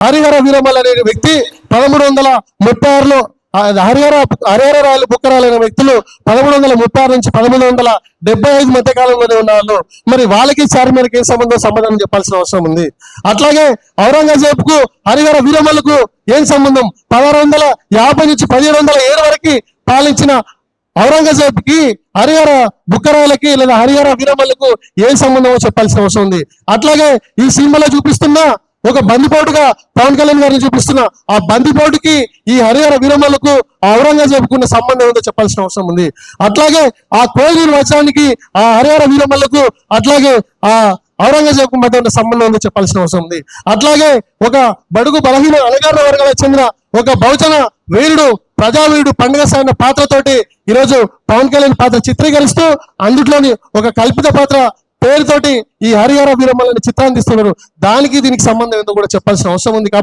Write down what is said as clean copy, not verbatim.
హరిహర వీరమల్ అనే వ్యక్తి 1336లో హరిహర రాయలు బుక్కరాలు అనే వ్యక్తులు 1336 నుంచి 1375 మధ్య కాలంలోనే ఉన్నవాళ్ళు. మరి వాళ్ళకి చార్మినార్కి ఏం సమాధానం చెప్పాల్సిన అవసరం ఉంది. అట్లాగే ఔరంగజేబ్ కు హరిహర వీరమల్కు ఏం సంబంధం? 1650 నుంచి 1707 వరకు పాలించిన ఔరంగజేబ్ కి హరిహర బుక్కరాలకి లేదా హరిహర వీరమల్లకు ఏం సంబంధమో చెప్పాల్సిన అవసరం ఉంది. అట్లాగే ఈ సినిమాలో చూపిస్తున్న ఒక బందిపోటుగా పవన్ కళ్యాణ్ గారిని చూపిస్తున్న ఆ బందిపోటుకి ఈ హరిహర వీరమల్లకు ఔరంగజేబుకు ఉన్న సంబంధం ఏందో చెప్పాల్సిన అవసరం ఉంది. అట్లాగే ఆ కోయిలూరు వచనానికి ఆ హరిహర వీరమల్లకు అట్లాగే ఆ ఔరంగజేబుకు మధ్య ఉన్న సంబంధం ఉందో చెప్పాల్సిన అవసరం ఉంది. అట్లాగే ఒక బడుగు బలహీన అణగారిన వర్గాలకు చెందిన ఒక బహుజన వీరుడు ప్రజావీరుడు పండుగ సాగిన పాత్రతోటి ఈరోజు పవన్ కళ్యాణ్ పాత్ర చిత్రీకరిస్తూ అందులోని ఒక కల్పిత పాత్ర పేరుతోటి ఈ హరిహర వీరమల్ అనే చిత్రాన్ని తీస్తున్నారు. దానికి దీనికి సంబంధం ఏందో కూడా చెప్పాల్సిన అవసరం ఉంది. కాబట్టి